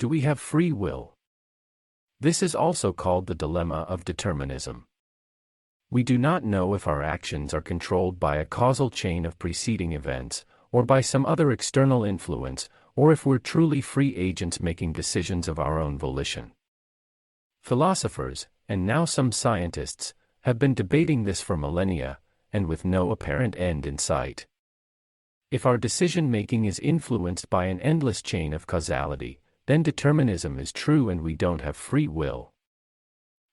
Do we have free will? This is also called the dilemma of determinism. We do not know if our actions are controlled by a causal chain of preceding events, or by some other external influence, or if we're truly free agents making decisions of our own volition. Philosophers, and now some scientists, have been debating this for millennia, and with no apparent end in sight. If our decision-making is influenced by an endless chain of causality, then determinism is true and we don't have free will.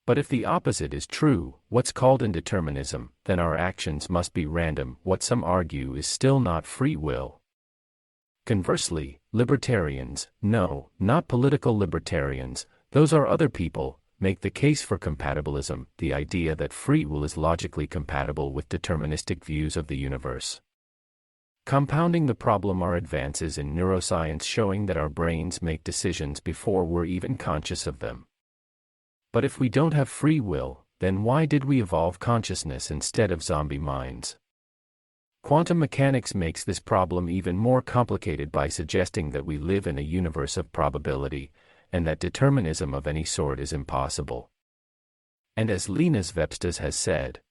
But if the opposite is true, what's called indeterminism, then our actions must be random, what some argue is still not free will. Conversely, libertarians, no, not political libertarians, those are other people, make the case for compatibilism, the idea that free will is logically compatible with deterministic views of the universe. Compounding the problem are advances in neuroscience showing that our brains make decisions before we're even conscious of them. But if we don't have free will, then why did we evolve consciousness instead of zombie minds? Quantum mechanics makes this problem even more complicated by suggesting that we live in a universe of probability, and that determinism of any sort is impossible. And as Linus Vepstas has said,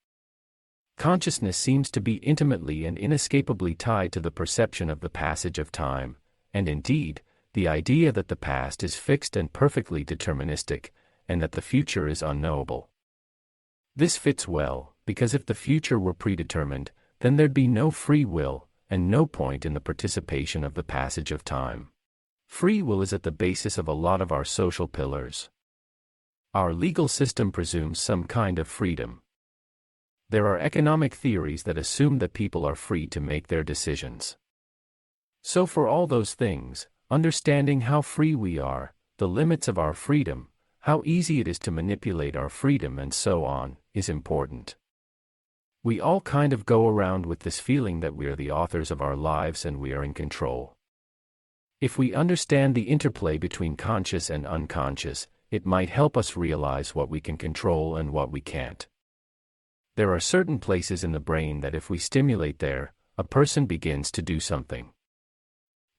consciousness seems to be intimately and inescapably tied to the perception of the passage of time, and indeed, the idea that the past is fixed and perfectly deterministic, and that the future is unknowable. This fits well, because if the future were predetermined, then there'd be no free will, and no point in the participation of the passage of time. Free will is at the basis of a lot of our social pillars. Our legal system presumes some kind of freedom. There are economic theories that assume that people are free to make their decisions. So for all those things, understanding how free we are, the limits of our freedom, how easy it is to manipulate our freedom and so on, is important. We all kind of go around with this feeling that we are the authors of our lives and we are in control. If we understand the interplay between conscious and unconscious, it might help us realize what we can control and what we can't. There are certain places in the brain that if we stimulate there, a person begins to do something.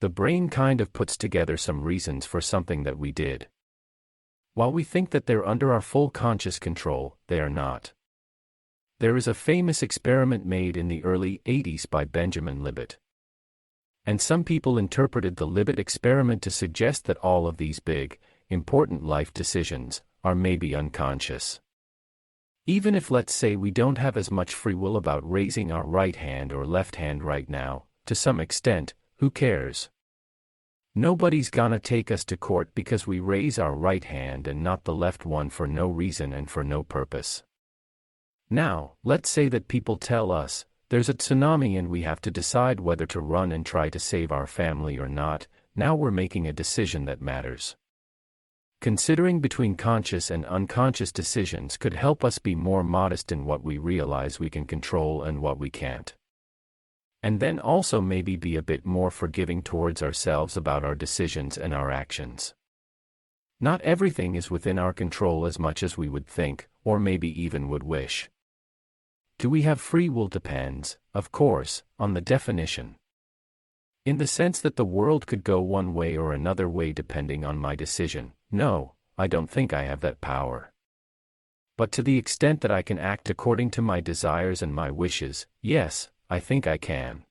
The brain kind of puts together some reasons for something that we did. While we think that they're under our full conscious control, they are not. There is a famous experiment made in the early 80s by Benjamin Libet. And some people interpreted the Libet experiment to suggest that all of these big, important life decisions are maybe unconscious. Even if, let's say, we don't have as much free will about raising our right hand or left hand right now, to some extent, who cares? Nobody's gonna take us to court because we raise our right hand and not the left one for no reason and for no purpose. Now, let's say that people tell us, there's a tsunami and we have to decide whether to run and try to save our family or not. Now we're making a decision that matters. Considering between conscious and unconscious decisions could help us be more modest in what we realize we can control and what we can't. And then also maybe be a bit more forgiving towards ourselves about our decisions and our actions. Not everything is within our control as much as we would think, or maybe even would wish. Do we have free will depends, of course, on the definition. In the sense that the world could go one way or another way depending on my decision, no, I don't think I have that power. But to the extent that I can act according to my desires and my wishes, yes, I think I can.